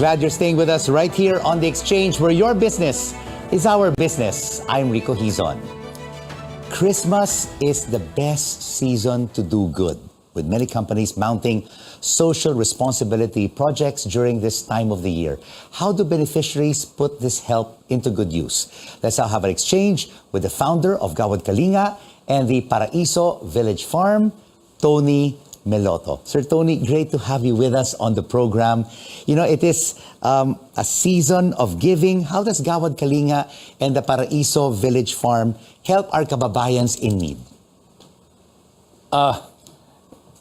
Glad you're staying with us right here on The Exchange, where your business is our business. I'm Rico Hizon. Christmas is the best season to do good, with many companies mounting social responsibility projects during this time of the year. How do beneficiaries put this help into good use? Let's now have an exchange with the founder of Gawad Kalinga and the Paraiso Village Farm, Tony Meloto. Sir Tony, great to have you with us on the program. You know, it is a season of giving. How does Gawad Kalinga and the Paraiso Village Farm help our kababayans in need?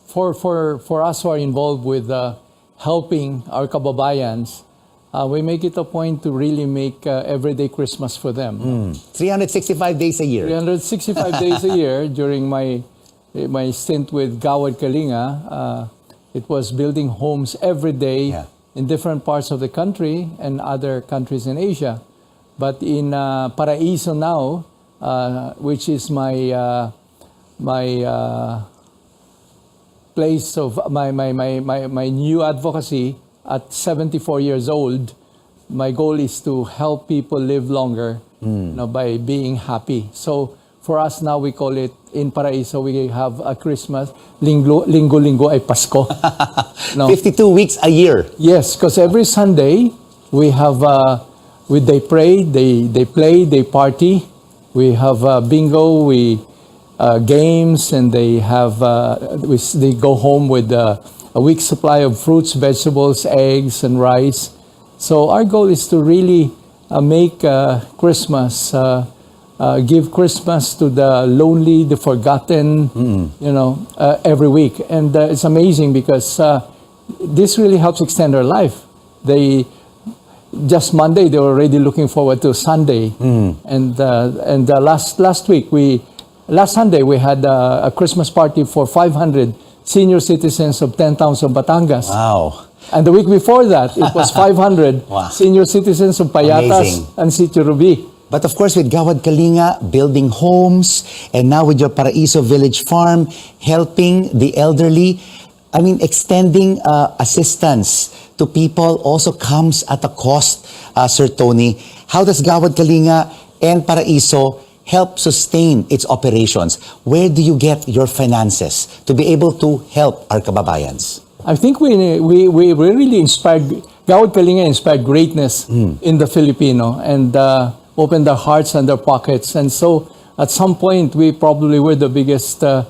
For us who are involved with helping our kababayans, we make it a point to really make everyday Christmas for them. 365 days a year. 365 days a year. During my stint with Gawad Kalinga, it was building homes every day in different parts of the country and other countries in Asia. But in Paraiso now, which is my place of my new advocacy at 74 years old, my goal is to help people live longer, by being happy. So for us now, we call it, in Paraiso, we have a Christmas, linggo-linggo ay Pasko. 52 weeks a year. Yes, because every Sunday, we have, they pray, they play, they party. We have bingo, games, and they have, they go home with a week's supply of fruits, vegetables, eggs, and rice. So our goal is to really make Christmas, give Christmas to the lonely, the forgotten, every week. And it's amazing because this really helps extend our life. Just Monday, they were already looking forward to Sunday. And last Sunday, we had a Christmas party for 500 senior citizens of 10 towns of Batangas. Wow. And the week before that, it was 500 senior citizens of Payatas and Sitio Rubi. But of course, with Gawad Kalinga, building homes, and now with your Paraiso Village Farm, helping the elderly, extending assistance to people also comes at a cost, Sir Tony. How does Gawad Kalinga and Paraiso help sustain its operations? Where do you get your finances to be able to help our kababayans? I think we really inspired, Gawad Kalinga inspired greatness in the Filipino and opened their hearts and their pockets. And so at some point, we probably were the biggest, the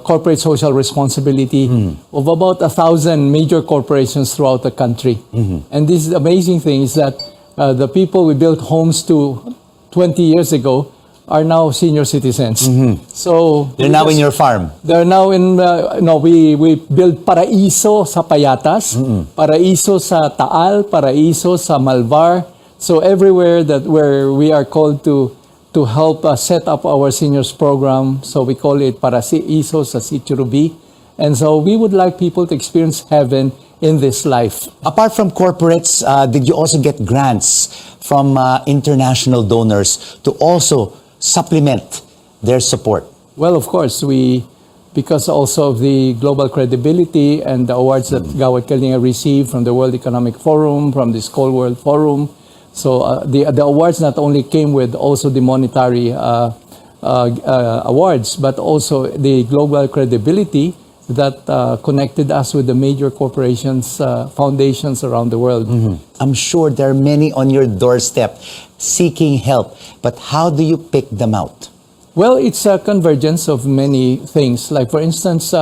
corporate social responsibility of about 1,000 major corporations throughout the country. And this amazing thing is that the people we built homes to 20 years ago are now senior citizens. So they're now in your farm. They're now in. We build Paraiso sa Payatas, Paraiso sa Taal, Paraiso sa Malvar. So everywhere where we are called to help set up our seniors program, so we call it Paraiso sa Sitio Rubi. And so we would like people to experience heaven in this life. Apart from corporates, did you also get grants from international donors to also supplement their support? Well, of course, because also of the global credibility and the awards that Gawad Kalinga received from the World Economic Forum, from the Skoll World Forum. So the awards not only came with also the monetary awards, but also the global credibility that connected us with the major corporations, foundations around the world. I'm sure there are many on your doorstep seeking help, but how do you pick them out? Well, it's a convergence of many things. Like, for instance,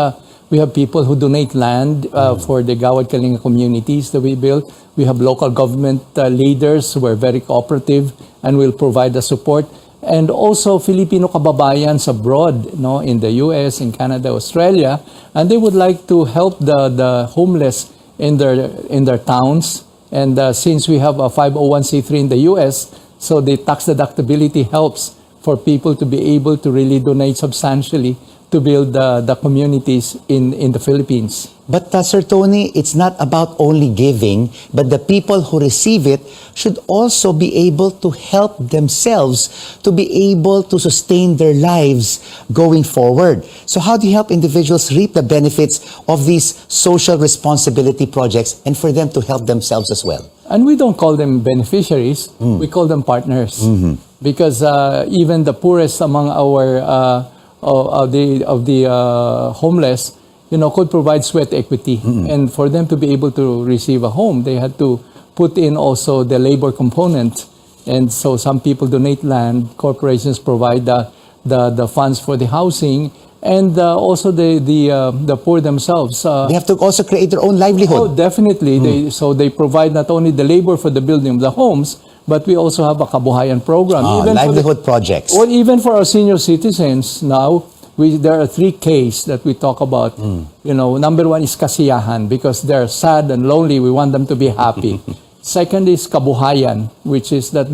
we have people who donate land for the Gawad Kalinga communities that we build. We have local government leaders who are very cooperative and will provide the support. And also Filipino kababayans abroad, in the US, in Canada, Australia, and they would like to help the homeless in their towns. And since we have a 501c3 in the US, so the tax deductibility helps for people to be able to really donate substantially to build the communities in the Philippines. But Sir Tony, it's not about only giving, but the people who receive it should also be able to help themselves to be able to sustain their lives going forward. So how do you help individuals reap the benefits of these social responsibility projects and for them to help themselves as well? And we don't call them beneficiaries, we call them partners. Because even the poorest among our of the homeless, could provide sweat equity. And for them to be able to receive a home, they had to put in also the labor component. And so some people donate land, corporations provide the funds for the housing, and also the poor themselves. They have to also create their own livelihood. Oh, definitely. So they provide not only the labor for the building of the homes, but we also have a kabuhayan program. Livelihood projects. Or even for our senior citizens now, there are 3 Ks that we talk about. Number 1 is kasiyahan, because they're sad and lonely. We want them to be happy. Second is kabuhayan, which is that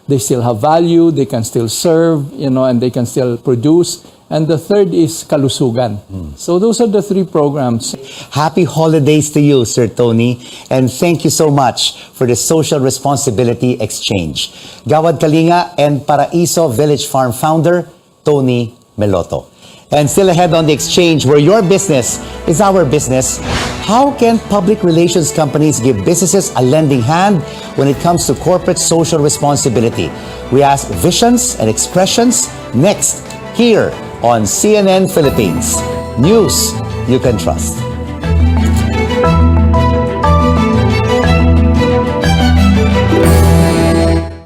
they still have value, they can still serve, and they can still produce. And the third is kalusugan. So those are the 3 programs. Happy holidays to you, Sir Tony, and thank you so much for the Social Responsibility Exchange. Gawad Kalinga and Paraiso Village Farm founder, Tony Meloto. And still ahead on the exchange, where your business is our business, how can public relations companies give businesses a lending hand when it comes to corporate social responsibility? We ask visions and expressions next here on CNN Philippines. News you can trust.